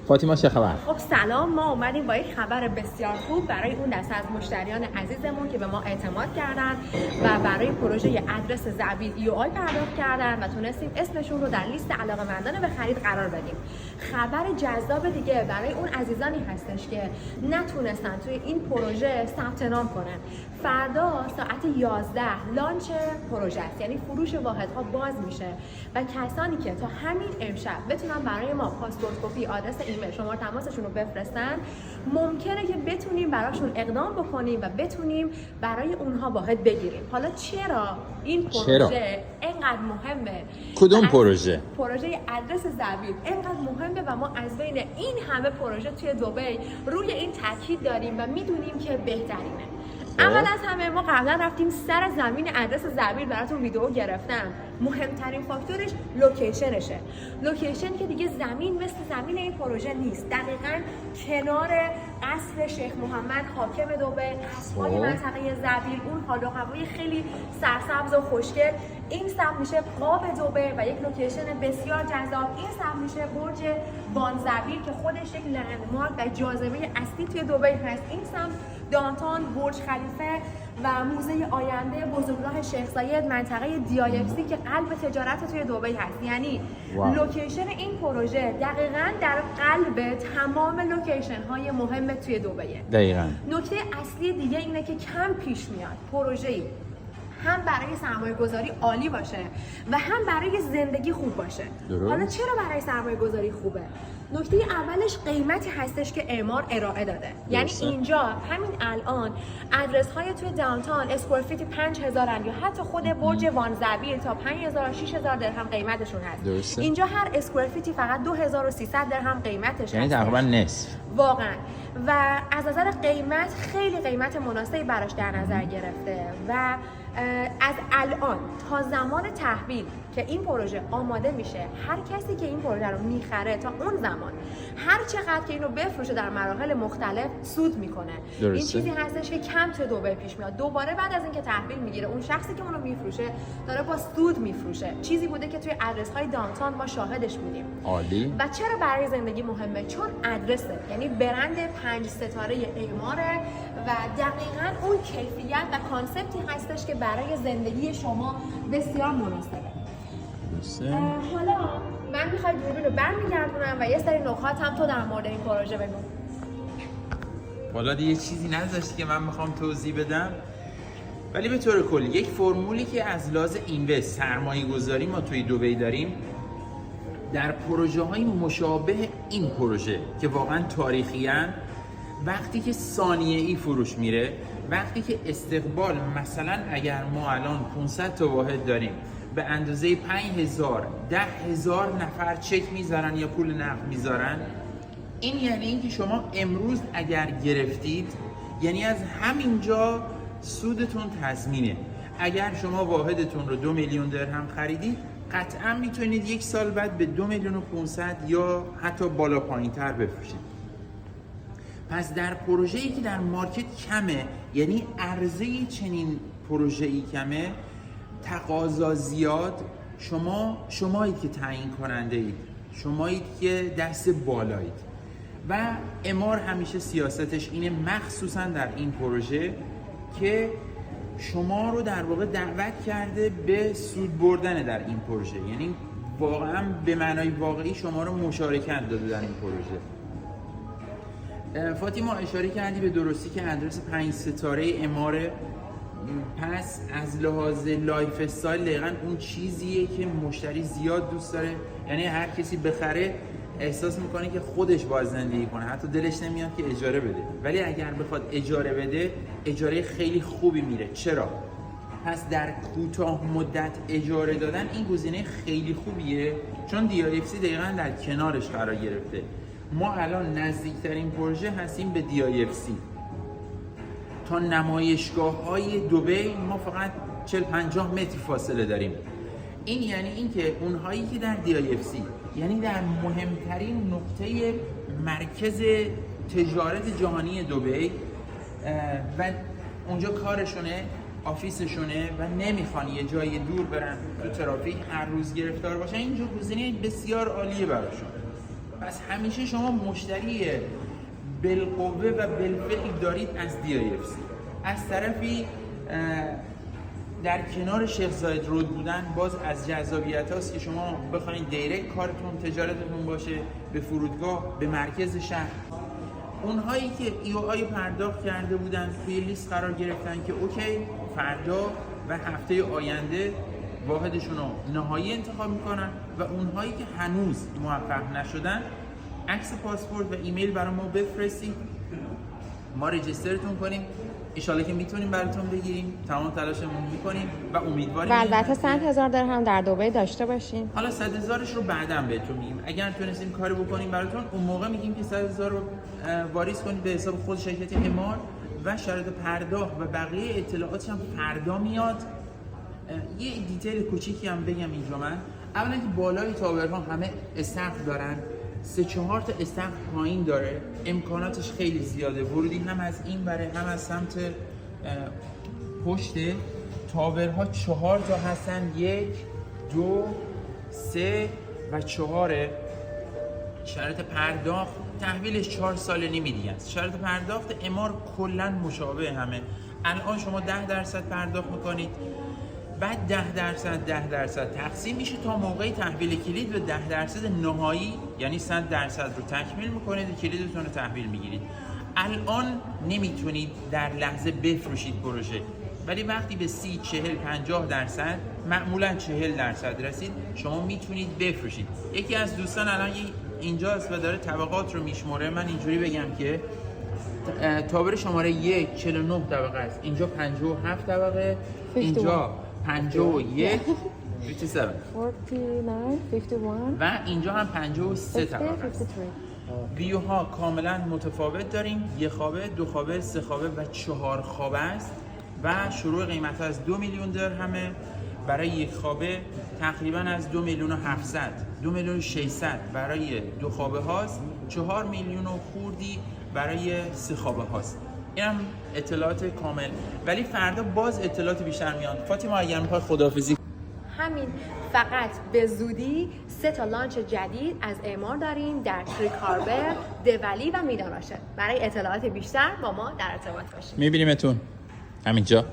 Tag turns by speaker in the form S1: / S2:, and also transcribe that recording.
S1: فاطیما چه خبر؟
S2: خب سلام، ما اومدیم با یک خبر بسیار خوب برای اون دسته از مشتریان عزیزمون که به ما اعتماد کردن و برای پروژه ادرس زبیل EOI پرداخت کردن و تونستیم اسمشون رو در لیست علاقه‌مندان به خرید قرار بدیم. خبر جذاب دیگه برای اون عزیزانی هستش که نتونستن توی این پروژه ثبت نام کنن. فردا ساعت 11 لانچ پروژه است، یعنی فروش واحدها باز میشه و کسانی که تا همین امشب بتونن برای ما پاسپورت کپی، آدرس ایمیل، شماره تماسشون رو بفرستن، ممکنه که بتونیم براشون اقدام بکنیم و بتونیم برای اونها واحد بگیریم. حالا چرا این پروژه اینقدر مهمه؟
S1: کدوم پروژه؟
S2: پروژه ادرس زبیل اینقدر مهمه و ما از بین این همه پروژه توی دبی روی این تاکید داریم و میدونیم که بهترینه. اول از همه ما قبلا رفتیم سر زمین ادرس زبیل براتون ویدیو گرفتم. مهمترین فاکتورش لوکیشنشه. لوکیشن که دیگه زمین مثل زمین این پروژه نیست. دقیقاً کنار قصر شیخ محمد حاکم دبی، قصرهای منطقه زبیل، اون حال و هوای خیلی سرسبز و خوشگل. این سمت میشه قاب دبی و یک لوکیشن بسیار جذاب. این سمت میشه برج وان زبیل که خودش یک لندمارک و جاذبه اصلی توی دبی هست. این سمت دانتون، برج خلیفه و موزه آینده، بزرگراه شیخ زاید، منطقه DIFC که قلب تجارت توی دبی هست. یعنی لوکیشن این پروژه دقیقاً در قلب تمام لوکیشن های مهم توی دبیه.
S1: دقیقاً.
S2: نکته اصلی دیگه اینه که کم پیش میاد پروژه‌ای هم برای سرمایه گذاری عالی باشه و هم برای زندگی خوب باشه. حالا چرا برای سرمایه گذاری خوبه؟ نکته اولش قیمتی هستش که اعمار ارائه داده. یعنی اینجا همین الان ادرس های توی داونتاون اسکوئر فیت 5000 یا حتی خود برج وان زبیل تا 5000 6000 درهم قیمتشون هست.
S1: درسته.
S2: اینجا هر اسکوئر فیتی فقط 2300 درهم قیمتش
S1: یعنی
S2: هست.
S1: تقریبا نصف.
S2: واقعا. و از نظر قیمت خیلی قیمت مناسبی براش در نظر گرفته و از الان تا زمان تحویل که این پروژه آماده میشه، هر کسی که این پروژه رو میخره تا اون زمان هر چقدر که اینو بفروشه در مراحل مختلف سود میکنه. این چیزی هستش که کم تو دبی پیش میاد. دوباره بعد از اینکه تحویل میگیره اون شخصی که اونو میفروشه داره با سود میفروشه. چیزی بوده که توی ادرس های داونتاون ما شاهدش بودیم.
S1: عالی.
S2: و چرا برای زندگی مهمه؟ چون ادرسه، یعنی برند 5 ستاره اعماره و دقیقاً اون کیفیت و کانسپتی هستش که برای زندگی شما بسیار مناسبه. حالا من میخوای دوربین رو برمیگردونم و یه سری نکات هم تو در مورد این پروژه بگو.
S3: حالا دیگه چیزی نذاشتی که من میخوام توضیح بدم، ولی به طور کلی یک فرمولی که از لحاظ اینوست سرمایه گذاری ما توی دبی داریم در پروژه های مشابه این پروژه که واقعا تاریخی هستند، وقتی که ثانیه‌ای فروش میره، وقتی که استقبال مثلا اگر ما الان 500 تا واحد داریم به اندازه 5000 10000 نفر چک میذارن یا پول نقد میذارن، این یعنی اینکه شما امروز اگر گرفتید یعنی از همینجا سودتون تضمینه. اگر شما واحدتون رو 2 میلیون درهم خریدید قطعا میتونید یک سال بعد به 2 میلیون و 500 یا حتی بالا پایین تر بفروشید. پس در پروژه‌ای که در مارکت کمه، یعنی عرضه چنین پروژه‌ای کمه، تقاضا زیاد، شمایید که تعیین کننده اید، شمایید که دست بالایید و اعمار همیشه سیاستش اینه، مخصوصا در این پروژه که شما رو در واقع دعوت کرده به سود بردن در این پروژه، یعنی واقعا به معنای واقعی شما رو مشارکت داده در این پروژه. فاطیما اشاره کردی به درستی که ادرس 5 ستاره اعماره، پس از لحاظ لایف استایل دقیقاً اون چیزیه که مشتری زیاد دوست داره. یعنی هر کسی بخره احساس میکنه که خودش باید زندگی کنه، حتی دلش نمیاد که اجاره بده، ولی اگر بخواد اجاره بده اجاره خیلی خوبی میره. چرا؟ پس در کوتاه مدت اجاره دادن این گزینه خیلی خوبیه، چون DIFC دقیقاً در کنارش قرار گرفته. ما الان نزدیکترین پروژه هستیم به DIFC. تا نمایشگاه‌های دبی ما فقط 40-50 متر فاصله داریم. این یعنی اینکه اونهایی که در DIFC، یعنی در مهمترین نقطه مرکز تجارت جهانی دبی و اونجا کارشونه، آفیسشونه و نمیخوان یه جای دور برن تو ترافیک هر روز گرفتار باشن، اینجا گزینه بسیار عالیه براشون. پس همیشه شما مشتری بالقوه و بالفعل دارید از DIFC. از طرفی در کنار شیخ زاید رود بودن باز از جذابیت هاست که شما بخواید دیرکت کارتون تجارتتون باشه به فرودگاه، به مرکز شهر. اونهایی که EOI پرداخت کرده بودن توی لیست قرار گرفتن که اوکی فردا و هفته آینده واحدشون رو نهایی انتخاب میکنن و اونهایی که هنوز موفق نشدن عکس پاسپورت و ایمیل برای ما بفرستید، ما رجیسترتون کنیم، انشالله که میتونیم براتون بگیریم، تمام تلاشمون میکنیم و امیدواریم.
S2: و البته 100,000 درهم در دبی داشته باشیم.
S3: حالا 100,000ش رو بعداً بهتون میگیم. اگر تونستیم کاری بکنیم براتون اون موقع میگیم که 100,000 رو واریز کنید به حساب خود شرکت امار و شرایط پرداخت و بقیه اطلاعاتش هم فردا میاد. یه دیتیل کوچیکی هم بگم اینجا من. اولا که بالای تاورها همه استخر دارن، 3-4 تا استخر پایین داره، امکاناتش خیلی زیاده. ورودی هم از این بره هم از سمت پشت. تاورها 4 تا هستن، 1 2 3 و 4. شرط پرداخت تحویلش 4 سال نیمی دیگه است. شرط پرداخت امار کلا مشابه همه. الان شما 10% پرداخت میکنید، بعد 10% تقسیم میشه تا موقع تحویل کلید و 10% نهایی، یعنی 100% رو تکمیل میکنید و کلیدتون رو تحویل میگیرید. الان نمیتونید در لحظه بفروشید پروژه، ولی وقتی به 30-40-50% معمولا 40% رسید شما میتونید بفروشید. یکی از دوستان الان اینجاست و داره طبقات رو میشماره. من اینجوری بگم که تاور شماره 1 49 طبقه است، اینجا 57 طبقه، اینجا 51 57
S2: 49 51
S3: و اینجا هم 53 طبقه است. ویوها کاملا متفاوت داریم، 1 خوابه، 2 خوابه، 3 خوابه و 4 خوابه است و شروع قیمت از 2 میلیون درهمه برای 1 خوابه، تقریبا از 2 میلیون و 700 2 میلیون و 600 برای 2 خوابه هاست، 4 میلیون و خوردی برای 3 خوابه هاست. این هم اطلاعات کامل، ولی فردا باز اطلاعات بیشتر میاد. فاطمه اگر میخوای خداحافظی.
S2: همین، فقط به زودی 3 تا لانچ جدید از امار داریم در تریک هاربر، دولی و میدان راشد. برای اطلاعات بیشتر با ما در ارتباط باشید.
S1: میبینیمتون همینجا.